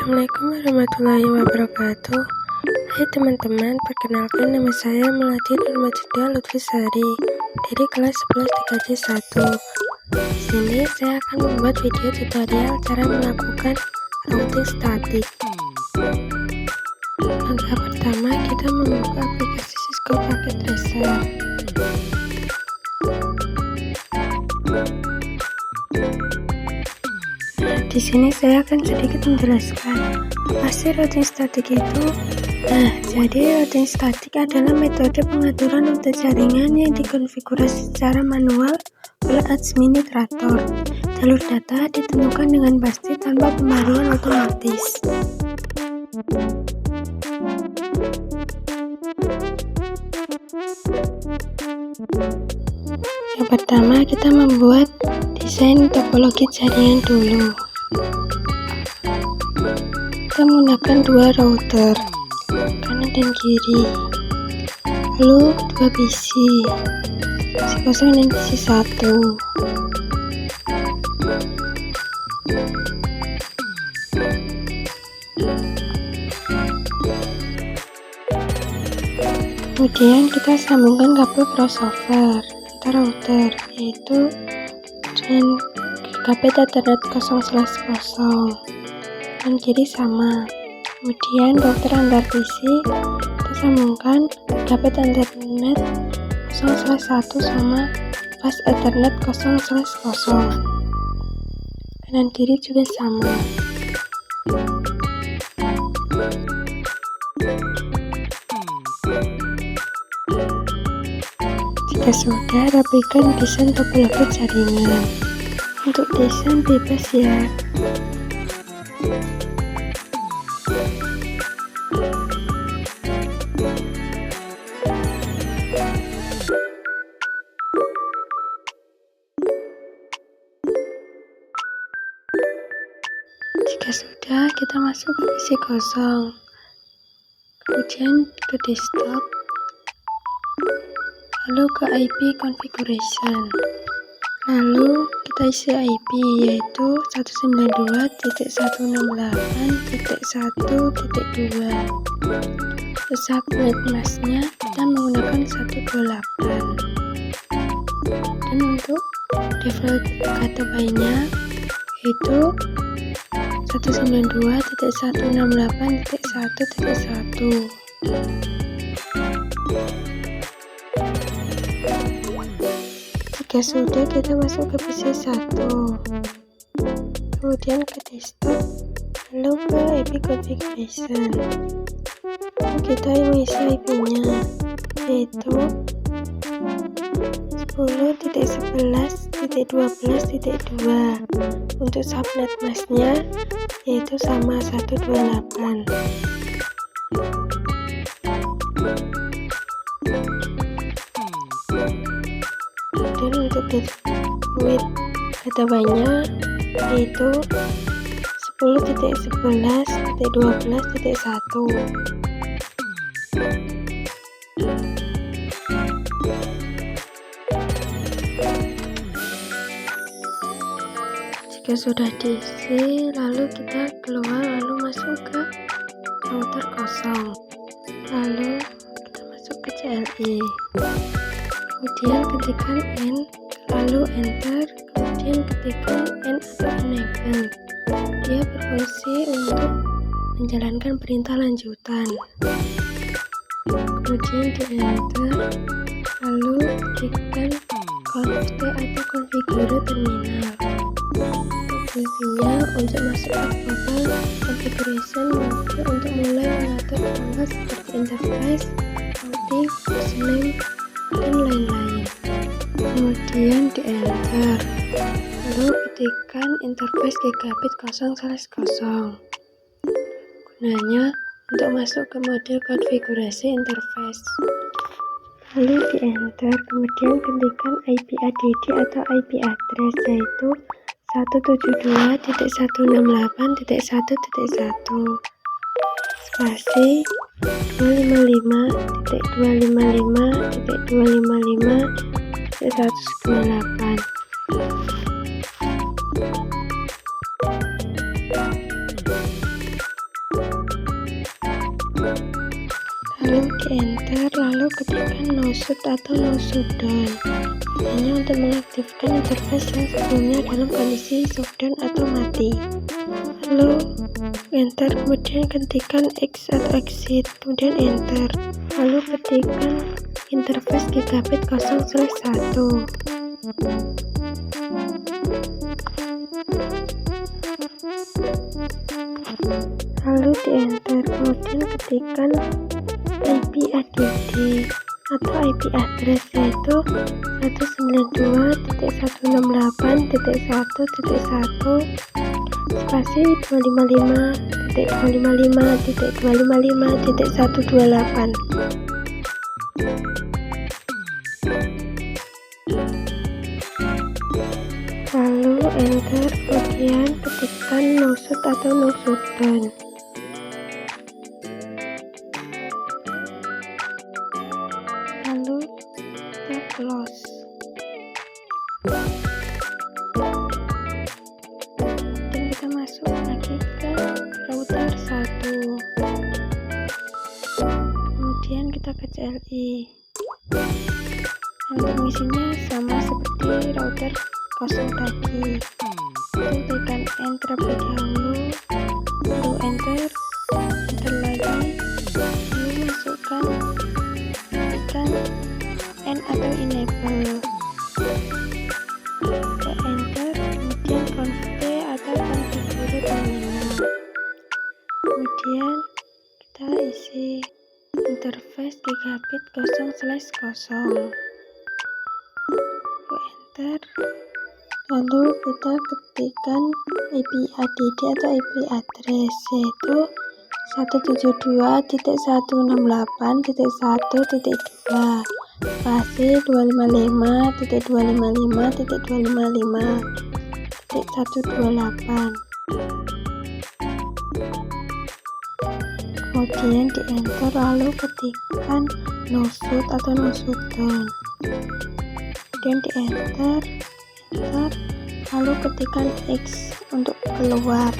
Assalamualaikum warahmatullahi wabarakatuh. Hai teman-teman, perkenalkan nama saya Melati Nurmajida Lutfisari dari kelas 11 TKJ 1. Di sini saya akan membuat video tutorial cara melakukan routing statik. Langkah pertama, kita membuka aplikasi Cisco Packet Tracer. Di sini saya akan sedikit menjelaskan apa sih routing statik itu. Jadi routing statik adalah metode pengaturan rute jaringan yang dikonfigurasi secara manual oleh administrator. Jalur data ditemukan dengan pasti tanpa pemarian otomatis. Yang pertama, kita membuat desain topologi jaringan dulu. Kita menggunakan dua router, kanan dan kiri, lalu dua PC, PC kosong dan PC 1. Kemudian kita sambungkan kabel crossover antar router, yaitu dan gigabit Ethernet 0/0 dan kiri sama. Kemudian router antar PC kita sambungkan gigabit Ethernet 0/1 sama fast Ethernet 0/0. Kanan kiri juga sama. Jika sudah, rapikan desain topologi jaringan. Untuk desain bebas ya. Jika sudah, kita masuk ke PC kosong, kemudian ke desktop, lalu ke IP configuration, lalu kita isi IP yaitu 192.168.1.2. Untuk subnet masknya kita menggunakan 128, dan untuk default gateway-nya yaitu 192.168.1.1. Jika sudah, kita masuk ke PC 1, kemudian ke desktop, lalu ke IP configuration. Kita mengisi IP-nya yaitu 10.11.12.2. Untuk subnet masknya yaitu sama 128. Dan untuk gateway yaitu 10.11.12.1. Jika sudah diisi, lalu kita keluar, lalu masuk ke router kosong, lalu kita masuk ke CLI, kemudian ketikkan N, lalu enter, kemudian ketikkan N atau enable. Dia berfungsi untuk menjalankan perintah lanjutan. Kemudian di enter, lalu ketikkan conf t atau configure terminal. Fungsinya untuk masuk ke global configuration, maka untuk mulai mengatur perangkat seperti interface, routing, hostname, dan lain-lain. Kemudian di enter, lalu ketikkan interface gigabit 0/0. Gunanya untuk masuk ke mode konfigurasi interface. Lalu di enter, kemudian ketikkan IP add atau IP address yaitu 172.168.1.1 spasi 255.255.255.128. di enter lalu ketikkan no shoot atau no shutdown, hanya untuk mengaktifkan interface yang sebelumnya dalam kondisi shutdown atau mati. Lalu enter, kemudian ketikkan X atau exit, kemudian enter, lalu ketikkan interface gigabit 0/1. Lalu di enter, kemudian ketikkan IP add atau IP address, yaitu 192.168.1.1 spasi 255.255.255.128. Lalu enter, kemudian ketikkan no shoot atau no shutdown. Lalu kita close. Dan kita masuk lagi ke router 1. Kemudian kita ke CLI. Untuk misinya sama seperti router 0 tadi. Tekan enter terlebih dahulu, lalu enter lagi, lalu masukkan tekan N atau enable, ke enter, kemudian config atau configure terminal, kemudian kita isi interface gigabit 0/0, enter, lalu kita ketikkan IP add atau IP address, yaitu 172.168.1.2 spasi 255.255.255.128. Kemudian di enter, lalu ketikkan no shoot atau no shutdown, kemudian di enter, lalu ketikkan X untuk keluar,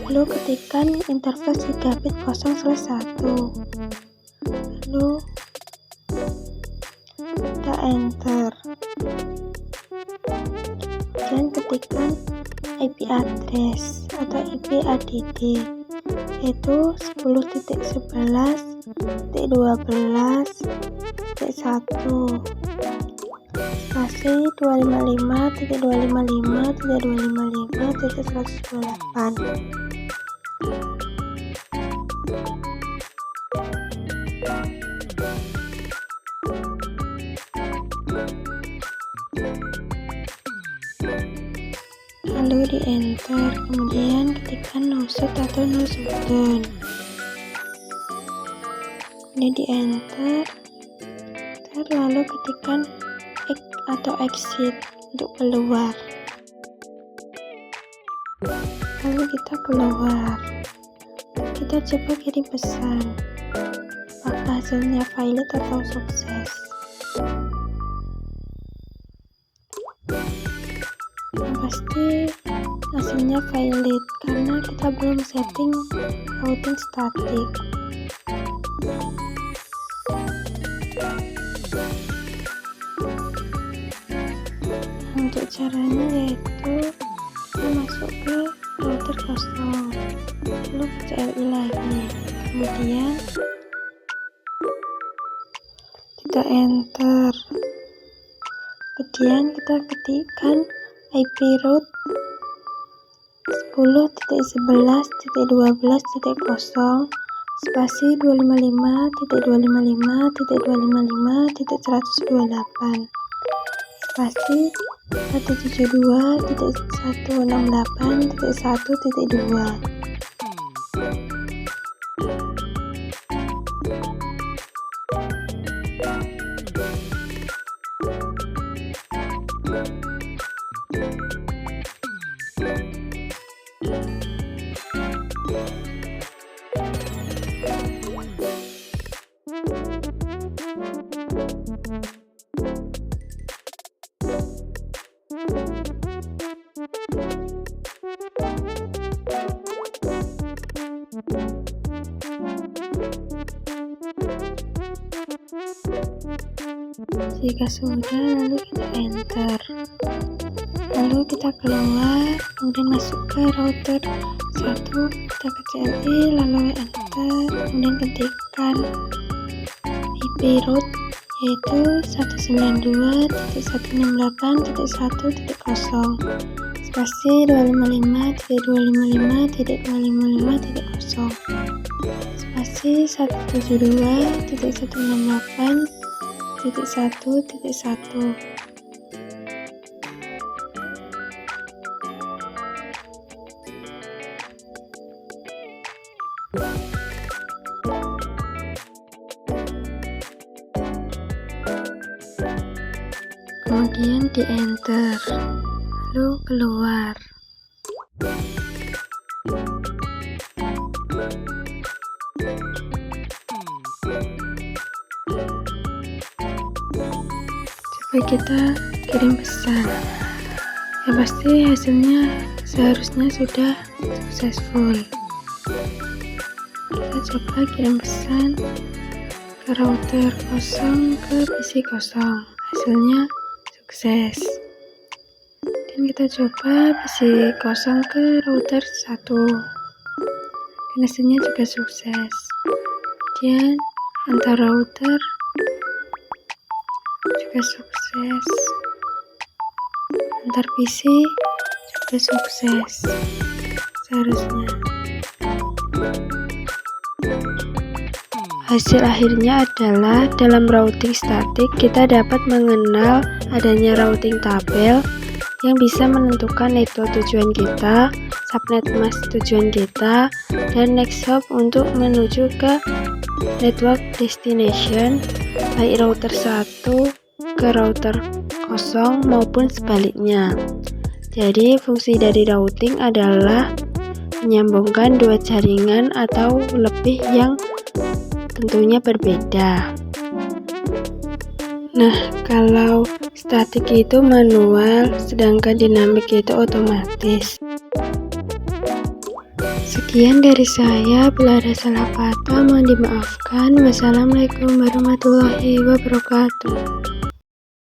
lalu ketikkan interface gigabit 0/1, lalu kita enter, kemudian ketikkan IP address atau IP add, yaitu 10.11.12.1 spasi 255.255.255.128. Lalu di enter, kemudian ketikkan no shoot atau no shutdown, kemudian di enter, lalu ketikkan X atau exit untuk keluar, lalu kita keluar. Kita coba kirim pesan, apakah hasilnya valid atau sukses. Yang pasti hasilnya valid karena kita belum setting routing static. Untuk caranya yaitu kita masuk ke router 0, lalu ke CLI lagi, kemudian kita enter, kemudian kita ketikkan IP route 10.11.12.0 spasi 255.255.255.128 spasi 172.168.1.2. Jika sudah, lalu kita enter. Lalu kita keluar, kemudian masuk ke router 1, kita ke CLI, lalu enter, kemudian ketikkan IP root yaitu 192.168.1.0 spasi 255.255.255.0 spasi 172.168.1.1. Kemudian di enter, lalu keluar. Coba kita kirim pesan. Ya pasti hasilnya seharusnya sudah successful. Kita coba kirim pesan ke router kosong ke PC kosong. Hasilnya sukses. Dan kita coba PC kosong ke router 1. Dan hasilnya juga sukses. Kemudian antar router juga sukses. Antar PC juga sukses. Seharusnya. Hasil akhirnya adalah dalam routing statik kita dapat mengenal adanya routing tabel yang bisa menentukan network tujuan kita, subnet mask tujuan kita, dan next hop untuk menuju ke network destination baik router 1 ke router kosong maupun sebaliknya. Jadi fungsi dari routing adalah menyambungkan dua jaringan atau lebih yang tentunya berbeda. Nah, kalau statik itu manual, sedangkan dinamik itu otomatis. Sekian dari saya, bila ada salah kata mohon dimaafkan. Wassalamualaikum warahmatullahi wabarakatuh.